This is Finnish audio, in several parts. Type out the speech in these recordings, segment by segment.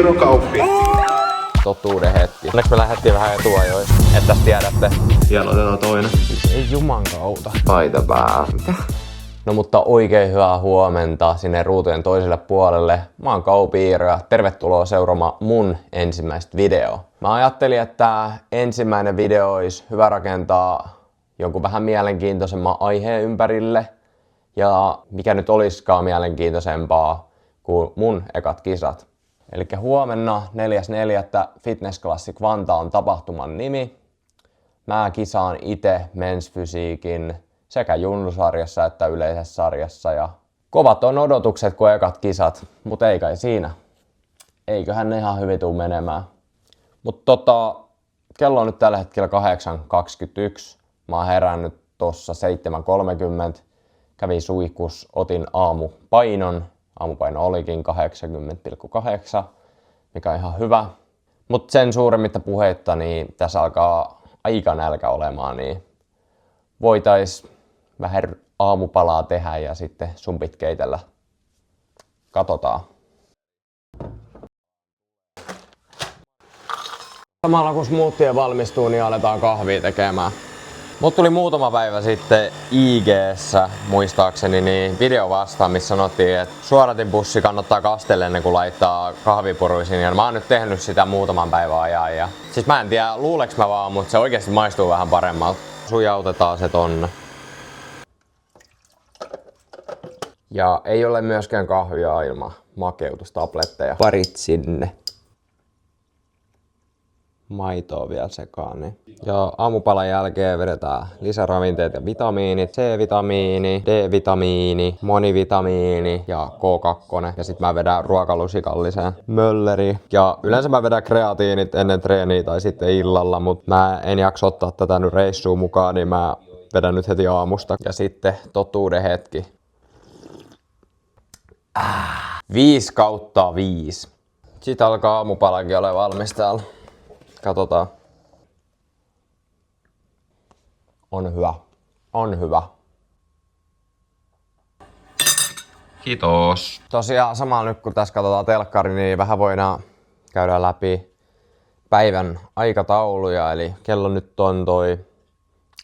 Siirrokauppi. Totuuden hetki. Onneksi me lähdettiin vähän etuajoin, että tästä tiedätte. Siellä otetaan toinen. Ei juman kautta. Paita päällä. Mitä? No mutta oikein hyvää huomenta sinne ruutujen toiselle puolelle. Mä oon Kaupiiro ja tervetuloa seuraamaan mun ensimmäistä videoa. Mä ajattelin, että ensimmäinen video olisi hyvä rakentaa jonkun vähän mielenkiintoisemman aiheen ympärille. Ja mikä nyt olisikaan mielenkiintoisempaa kuin mun ekat kisat. Eli huomenna 4.4. Fitness Classic Vantaa on tapahtuman nimi. Mä kisaan itse mensfysiikin sekä junnusarjassa että yleisessä sarjassa. Ja kovat on odotukset kuin ekat kisat, mutta ei kai siinä. Eiköhän ne ihan hyvin tuu menemään. Mutta kello on nyt tällä hetkellä 8.21. Mä oon herännyt tossa 7.30. Kävin suihkus, otin aamupainon. Aamupaino olikin 80,8, mikä on ihan hyvä. Mutta sen suuremmitta puheitta, niin tässä alkaa aika nälkä olemaan, niin voitais vähän aamupalaa tehdä ja sitten sumpit keitellä. Katsotaan. Samalla kun smoothie valmistuu, niin aletaan kahvia tekemään. Mut tuli muutama päivä sitten IG:ssä, muistaakseni, niin video vastaan, missä sanottiin, että suodatinpussi kannattaa kastella ennen kuin laittaa kahvipuruisiin. Ja mä oon nyt tehnyt sitä muutaman päivän ajan. Ja siis mä en tiedä, luuleks mä vaan, mutta se oikeasti maistuu vähän paremmalta. Sujautetaan se tonne. Ja ei ole myöskään kahvia ilman makeutustabletteja. Parit sinne. Maitoa vielä sekaan. Niin. Ja aamupalan jälkeen vedetään lisäravinteet ja vitamiinit. C-vitamiini, D-vitamiini, monivitamiini ja K2. Ja sit mä vedän ruokalusikalliseen mölleri. Ja yleensä mä vedän kreatiinit ennen treeniä tai sitten illalla, mutta mä en jaksa ottaa tätä nyt reissuun mukaan, niin mä vedän nyt heti aamusta. Ja sitten totuuden hetki. 5/5. Sitten alkaa aamupalakin ole valmis täällä. Katsotaan. On hyvä. On hyvä. Kiitos. Tosiaan samalla nyt kun tässä katsotaan telkkari, niin vähän voidaan käydä läpi päivän aikatauluja. Eli kello nyt on toi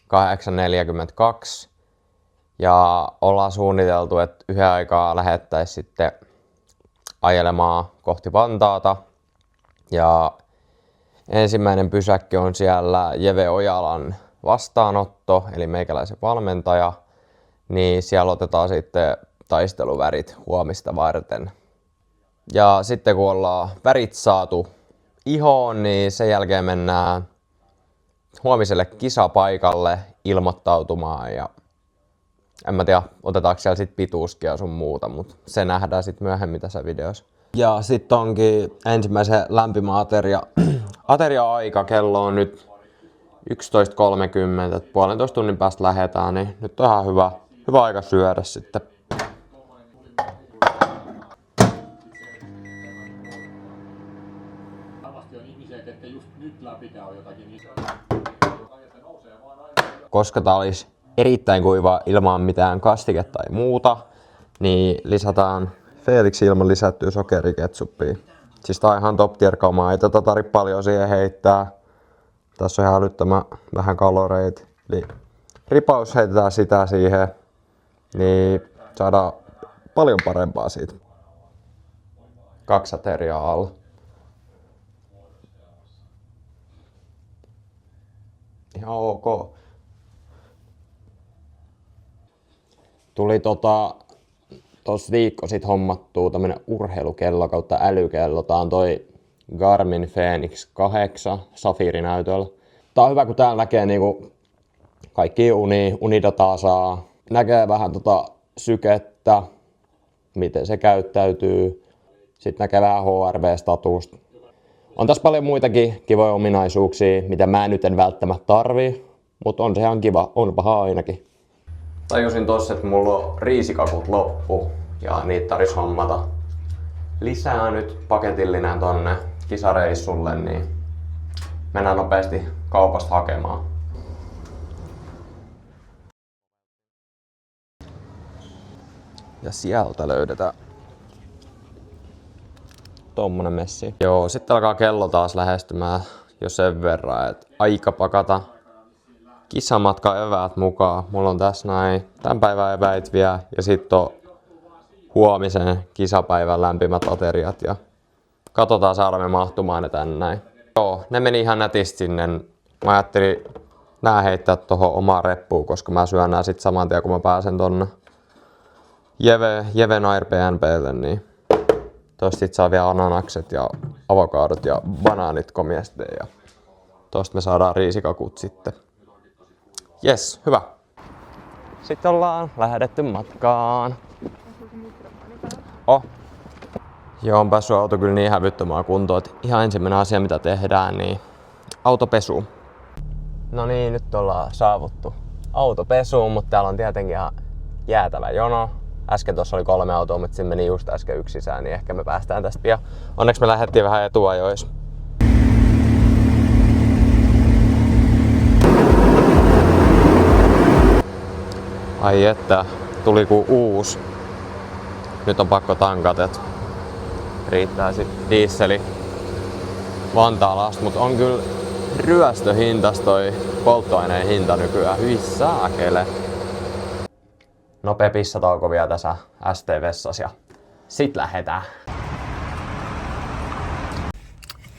8.42. Ja ollaan suunniteltu, että yhden aikaa lähettäisiin sitten ajelemaan kohti Vantaata. Ja ensimmäinen pysäkki on siellä Jeve Ojalan vastaanotto, eli meikäläisen valmentaja. Niin siellä otetaan sitten taisteluvärit huomista varten. Ja sitten kun ollaan värit saatu ihoon, niin sen jälkeen mennään huomiselle kisapaikalle ilmoittautumaan. Ja en mä tiedä, otetaanko siellä sit pituuskia ja sun muuta, mutta se nähdään sitten myöhemmin tässä videossa. Ja sitten onkin ensimmäisen lämpimä ateria-aika, kello on nyt 11.30, puolentoista tunnin päästä lähdetään, niin nyt on ihan hyvä aika syödä sitten. Koska tää olisi erittäin kuiva ilman mitään kastiketta tai muuta, niin lisätään Felix ilman lisättyä sokeriketsuppia. Siis tää on ihan top tier kamaa, ei tätä tarvitse paljon siihen heittää. Tässä on ihan älyttömän vähän kaloreita. Eli ripaus heitetään sitä siihen, niin saadaan paljon parempaa siitä. 2 ateriaa alla. Ihan ok. Tuli tossa viikko sit hommattuu tämmönen urheilukello kautta älykello. Tää on toi Garmin Fenix 8 safiirinäytöllä. Tää on hyvä, kun täällä näkee niinku kaikki unidataa saa. Näkee vähän sykettä, miten se käyttäytyy. Sitten näkee vähän HRV-statusta. On tässä paljon muitakin kivoja ominaisuuksia, mitä mä nyt en välttämättä tarvii. Mutta on se ihan kiva, on paha ainakin. Tajusin tossa, että mulla on riisikakut loppu ja niitä tarvitsisi hommata lisää nyt paketillinen tonne kisareissulle, niin mennään nopeasti kaupasta hakemaan. Ja sieltä löydetään tommonen messi. Joo, sitten alkaa kello taas lähestymään jo sen verran, että aika pakata kisamatka eväät mukaan. Mulla on tässä näin tämän päivän eväit vielä ja sitten on huomisen kisapäivän lämpimät ateriat ja katsotaan saada me mahtumaan ne tänne näin. Joo, ne meni ihan nätisti sinne. Mä ajattelin nää heittää tohon omaan reppuun, koska mä syön nää sit saman tien kun mä pääsen tonne Jeven Airbnb:lle, niin tosta sit saa vielä ananakset ja avokadot ja banaanit komiesteen ja tosta me saadaan riisikakut sitten. Jes, hyvä. Sitten ollaan lähdetty matkaan. Joo, on päässyt auto kyllä niin hävyttömään kuntoon, että ihan ensimmäinen asia mitä tehdään, niin autopesu. No niin, nyt ollaan saavuttu autopesuun, mutta täällä on tietenkin ihan jäätävä jono. Äsken tuossa oli 3 autoa, mutta siinä meni just äsken yksi sisään, niin ehkä me päästään tästä pian. Onneksi me lähdettiin vähän etuajoissa. Ai että, tuli ku uusi. Nyt on pakko tankata, että riittää sit dieseli Vantaalla asti, mutta on kyllä ryöstöhintas toi polttoaineen hinta nykyään. Hyi saakele. Nopea pissatauko vielä tässä ST-vessassa ja sit lähetään.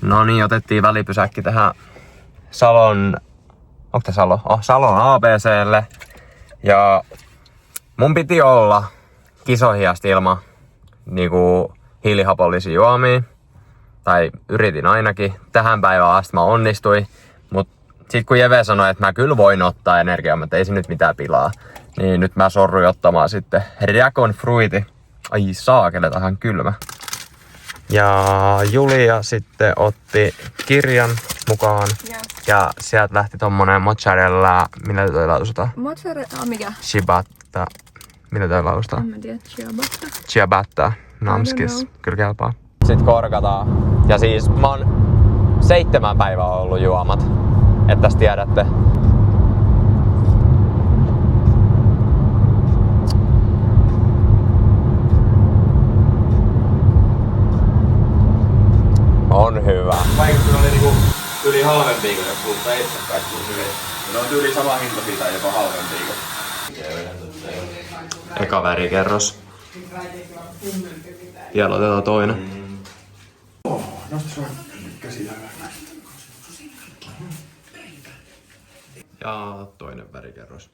No niin, otettiin välipysäkki tähän Salon... Onko tää Salo? Salon ABC:lle. Ja mun piti olla kisoihin asti ilman niinku hiilihapollisia juomia. Tai yritin ainakin. Tähän päivään asti mä onnistuin. Mut sit kun Jeve sanoi, että mä kyllä voin ottaa energiaa, mutta ei se nyt mitään pilaa. Niin nyt mä sorruin ottamaan sitten Dragon Fruiti. Ai saakele, tähän kylmä. Ja Julia sitten otti kirjan mukaan. Yes. Ja sieltä lähti tommonen mozzarella, millä toi lausutaan? Mozzarella, mikä? Ciabatta. Millä toi lausutaan? En mä tiedä, ciabatta. Ciabatta. Namskis. know. Kyllä kelpaa. Sitten korkataan. Ja siis mä oon 7 päivää ollut juomat. Että tästä tiedätte. On hyvä. Vaikutus oli niinku yli halvempia, kun jos kuluttaa itse kaikki hyvin. Ne on yli sama hinta siitä tai jopa halvempia. Eka värikerros. Vielä otetaan toinen. Nosta sua käsillä. Ja toinen värikerros.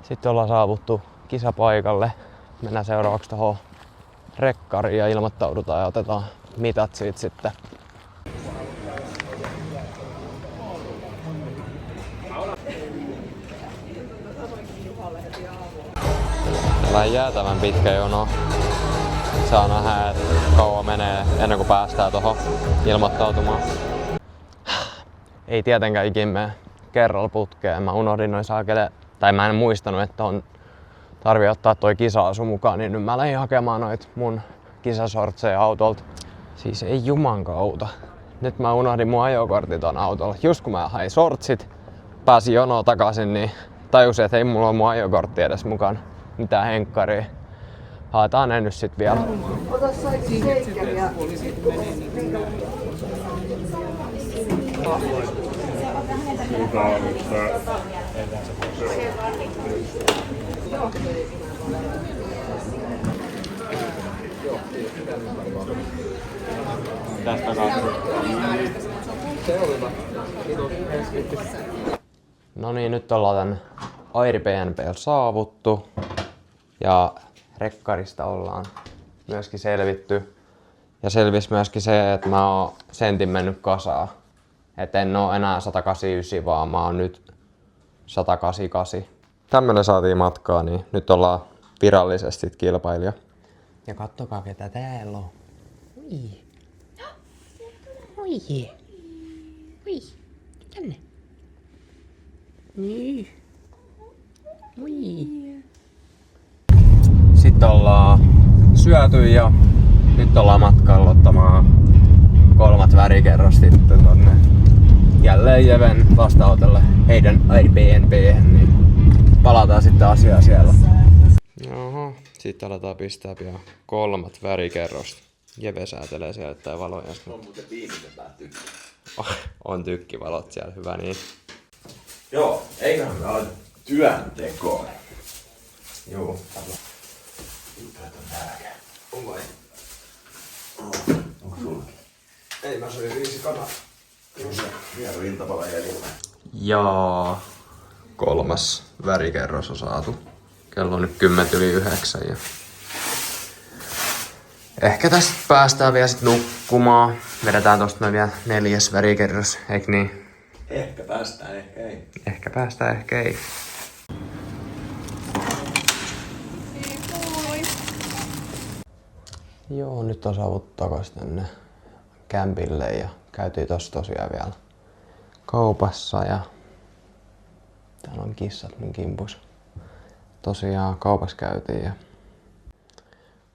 Sitten ollaan saavuttu kisapaikalle. Mennään seuraavaksi tuohon rekkariin ja ilmoittaudutaan ja otetaan mitat siitä sitten. Täällä on jäätävän pitkä jono. Saa nähdä, että kauan menee ennen kuin päästään tuohon ilmoittautumaan. Ei tietenkään ikin mene kerralla putkeen. Mä unohdin noin saakele, tai mä en muistanut, että on tarvii ottaa toi kisa-asu mukaan, niin nyt mä lähdin hakemaan noit mun kisasortseja autolta. Siis ei jumankauta. Nyt mä unohdin mun ajokortit on autolla. Just kun mä hain sortsit, pääsin jonoon takaisin, niin tajusin, että ei mulla ole mun ajokortti edes mukaan. Mitään henkkaria. Haetaan ne nyt sit vielä. Ota seikkeri ja... Tästä kaksi. No niin, nyt ollaan tän Airbnb:llä saavuttu. Ja rekkarista ollaan myöskin selvitty. Ja selvisi myöskin se, että mä oon sentin mennyt kasaan. Et en oo enää 189, vaan mä oon nyt 188. Tämmönen saatiin matkaa, niin nyt ollaan virallisesti kilpailija. Ja kattokaa ketä täällä on. Oi. Oi. Oi. Tänne. Niin. Oi. Sitten ollaan syöty ja nyt ollaan matkalla ottamaan 3. värikerros sitten tonne jälleen Jeven vastaanotolle heidän Airbnb:hen, niin palataan sitten asiaa siellä. Oho, Sitten aletaan pistää pian 3 värikerrosta. Jeve säätelee siellä jotain valoja. On muuten viimeinen pää tykki. On tykkivalot siellä, hyvä niin. Joo, eiköhän me aloita työntekoon. Joo. Ympärät on nälkä. On vai? Onko sullakin? Ei, mä söin 5 kanaa. Vielä iltapala jäljellä. Ja 3. värikerros on saatu. Kello on nyt 10:09 ja ehkä tästä päästään vielä sit nukkumaan. Vedetään tosta noin vielä 4. värikerros, eik niin? Ehkä päästään, ehkä ei. Ehkä päästään, ehkä ei. Joo, nyt on saavuttu takas tänne kämpille ja käytiin tossa tosiaan vielä kaupassa ja täällä on kissat mun kimpus. Tosiaan kaupassa käytiin ja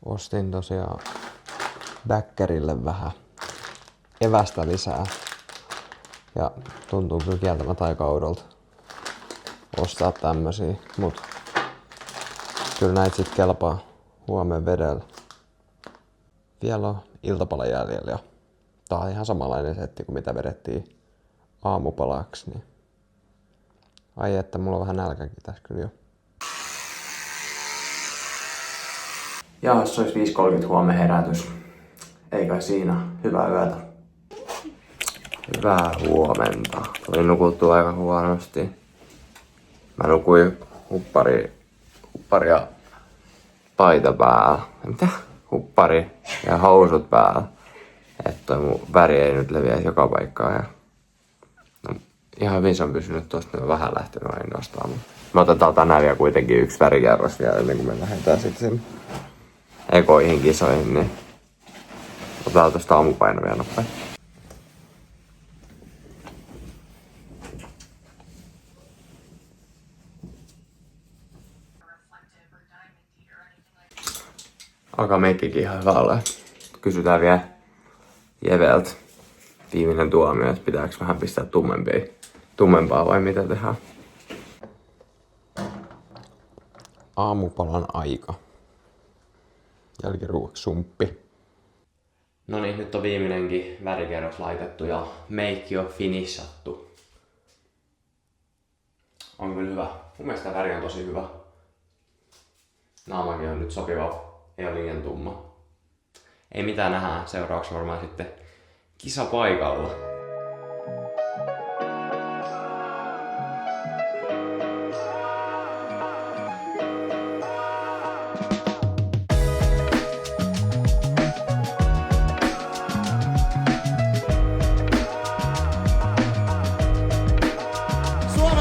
ostin tosiaan Bäckärille vähän evästä lisää. Ja tuntuu kyllä kieltämättä aika oudolta ostaa tämmösiä, mut kyllä näitä sit kelpaa huomen vedellä. Vielä on iltapala jäljellä ja tää on ihan samanlainen setti kuin mitä vedettiin aamupalaksi. Niin ai että mulla on vähän nälkäkin tässä kyllä jo. Ja jos olisi 5:30 huomen herätys. Ei kai siinä. Hyvää yötä. Hyvää huomenta. Oli nukuttu aika huonosti. Mä nukuin huppari ja paita päällä. Mitä? Huppari ja housut päällä. Että toi mun väri ei nyt leviä joka paikkaan. Ja no, ihan hyvin se on pysynyt tosta, niin vähän lähtenyt ainoastaan. Me otetaan tänään vielä kuitenkin 1 värikerros vielä ennen kuin me lähdetään sitten ekoihin kisoihin, niin otetaan tosta aamupaino vielä nopein. Alkaa meikkikin ihan hyvä olla. Kysytään vielä Jeveltä viimeinen tuomio, että pitääkö vähän pistää tummempaa vai mitä tehdään. Aamupalan aika. Jälkiruoksi sumppi. No niin, nyt on viimeinenkin värikerros laitettu ja meikki on finishattu. On kyllä hyvä. Mun mielestä tämä väri on tosi hyvä. Naamakin on nyt sopiva, ei ole liian tumma. Ei mitään, nähdään seuraavaksi varmaan sitten kisapaikalla.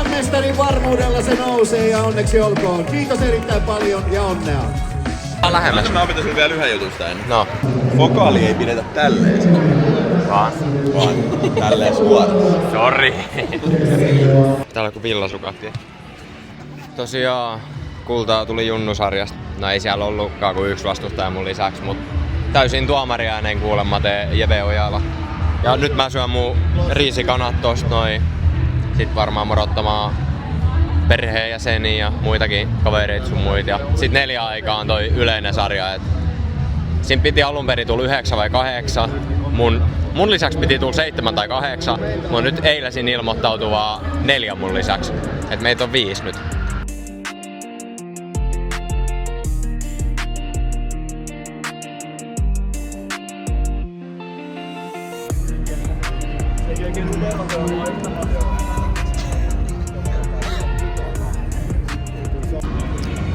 Mestarin varmuudella se nousee ja onneksi olkoon. Kiitos erittäin paljon ja onnea. Lähemmäs. Mä opetan vielä yhden jutun sitä ennen. No. Vokaali ei pidetä tälleen. Vaan Tälleen suoraan. Sori. Täällä on kun villasukahti. Tosiaan kultaa tuli Junnusarjasta. No ei siellä ollutkaan kuin 1 vastustaja mun lisäksi, mut täysin tuomariääneen kuulemma tee Jeve Ojala. Ja nyt mä syön mun riisikanat tosta noin. Sitten varmaan morottamaan perheenjäseniä ja muitakin kavereita sun muita. Ja sit 4 aikaa on toi yleinen sarja. Et siinä piti alun perin tulla 9 vai 8. Mun lisäksi piti tulla 7 tai 8. Mutta nyt eiläsin ilmoittautui vaan 4 mun lisäksi. Et meitä on 5 nyt.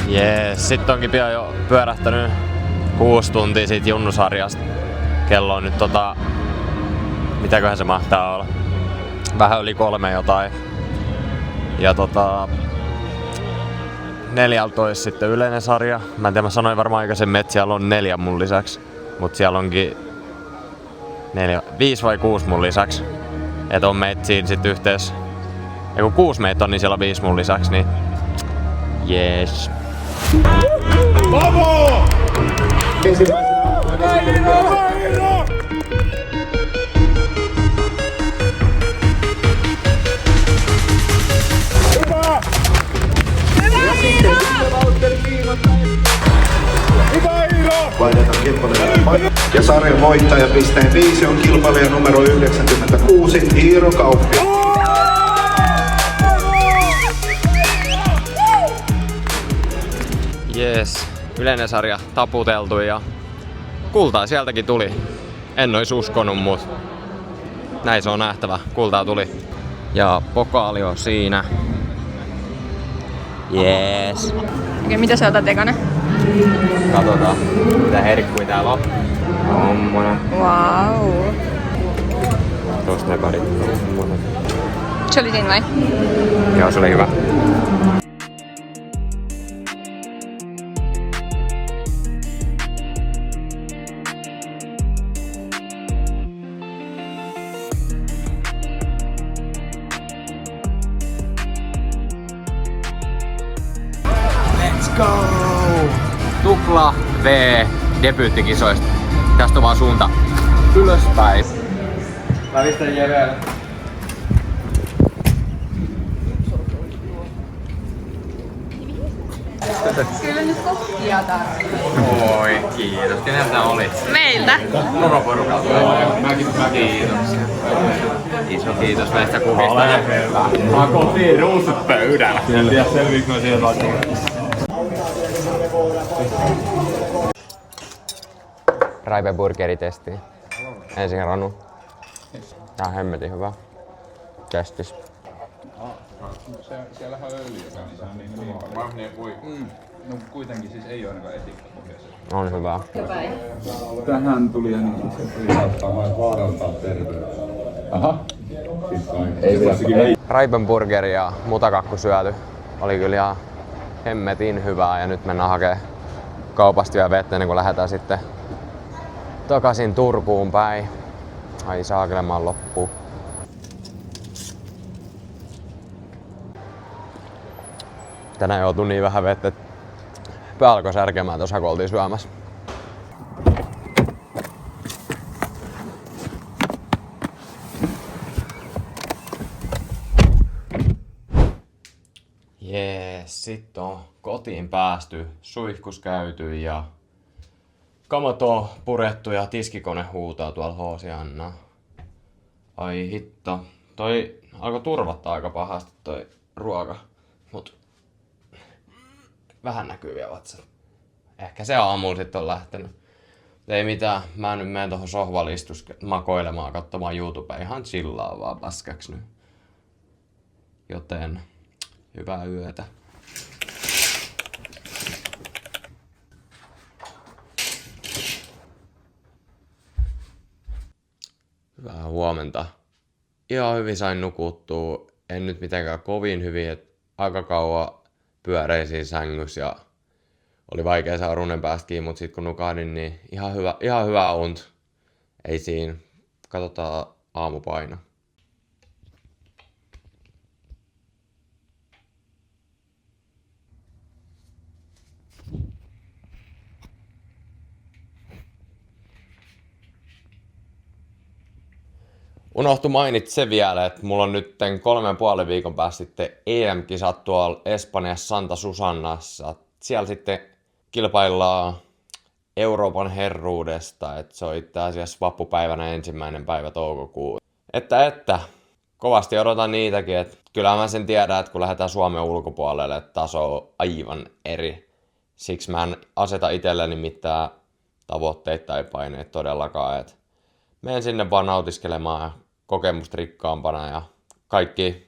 Jees, sit onkin pian jo pyörähtänyt 6 tuntia siitä Junnusarjasta. Kello on nyt mitäköhän se mahtaa olla? Vähän yli 3 jotain. Ja 14 sitten yleinen sarja. Mä en tiedä, mä sanoin varmaan aikaisemmin, että siellä on 4 mun lisäksi. Mut siellä onkin 5 vai 6 mun lisäksi. Et on meitä siinä sit yhteensä. Ja kun 6 meitä on, niin siellä on 5 mun lisäksi, niin jees. Vamo! Vaihdetaan kilpailijan paikka. Ja sarjan voittaja pisteen 5 on kilpailija numero 96, Iiro Kauppi. Jees, yleinen sarja taputeltu ja kultaa sieltäkin tuli. En ois uskonut, mut näin se on nähtävä. Kultaa tuli. Ja pokaali on siinä. Jees. Okei, mitä sä otat ekana? Katsotaan, mitä herkkuja täällä on. Tommonen. Wow. Tosta ne parit. Se oli siinä vai? Joo, se oli hyvä. Let's go! Tupla V debyyttikisoista. Tästä on vaan suunta ylöspäin. Mä pistän vielä. Kyllä nyt kohtia tarvitsee. Oi, kiitos. Keneltä oli? Meiltä. Koko porukalta. Mäkin kiitoksia. Iso kiitos näistä kuvista. Mä kotiin ruusut pöydällä. Tiedä selviinkö mä siihen laittaa. Raipe burgeritesti. Ensin ranu. Tää on hemmetin hyvä. Kestis. Siellähän on öljyä kanssa. No kuitenkin siis ei ole ainakaan etikkapohjaisesti. On hyvä. Tähän tuli ja niin se tuli saattaa vaarantaa terveyttä. Aha. Raipen burgeri ja mutakakku syöty. Oli kyllä ihan hemmetin hyvää ja nyt mennään hakemaan kaupasta vielä vettä ennen kuin lähdetään sitten takaisin Turkuun päin. Ai saakelemaan loppuun. Tänään joutui niin vähän vettä, että pää alkoi särkemään tuossa kun oltiin syömässä. Jees, sit on kotiin päästy, suihkus käyty ja kamat on purettu ja tiskikone huutaa tuolla Hoosianna. Ai hitto, toi alkoi turvattaa aika pahasti toi ruoka, mut vähän näkyy vielä vatsat. Ehkä se aamulla sit on lähtenyt. Ei mitään, mä nyt menen tohon sohvalle makoilemaan, katsomaan YouTubea ihan chillaa vaan paskaksi nyt. Joten hyvää yötä. Hyvää huomenta. Ihan hyvin sain nukuttua. En nyt mitenkään kovin hyvin, että aika kauan pyöreisiin sängyssä ja oli vaikea saada runen päästä kiinni, mutta sit kun nukahdin, niin ihan hyvä unt. Ei siinä. Katsotaan aamupaino. Unohtu mainita se vielä, että mulla on nyt 3,5 viikon päästä sitten EM-kisat tuolla Espanjassa Santa Susannassa. Siellä sitten kilpaillaan Euroopan herruudesta, että se on itse asiassa vappupäivänä 1. päivä toukokuuta. Että, kovasti odotan niitäkin, että kyllä mä sen tiedän, että kun lähdetään Suomen ulkopuolelle, että taso on aivan eri. Siksi mä en aseta itselleni mitään tavoitteita tai paineita todellakaan, että menen sinne vaan nautiskelemaan kokemusta rikkaampana ja kaikki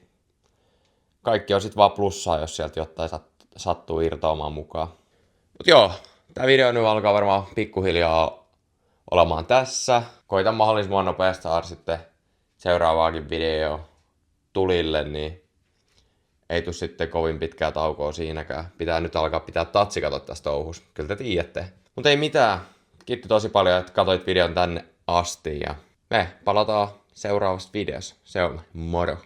on sit vaan plussaa, jos sieltä jotain sattuu irtoamaan mukaan. Mut joo, tää video nyt alkaa varmaan pikkuhiljaa olemaan tässä. Koitan mahdollisimman nopeasti saada sitten seuraavaakin video tulille, niin ei tuu sitten kovin pitkää taukoa siinäkään. Pitää nyt alkaa pitää tatsikatot tästä touhussa. Kyllä te tiedätte. Mut ei mitään. Kiitos tosi paljon, että katsoit videon tänne asti ja me palataan seuraavassa videossa. Se on moro!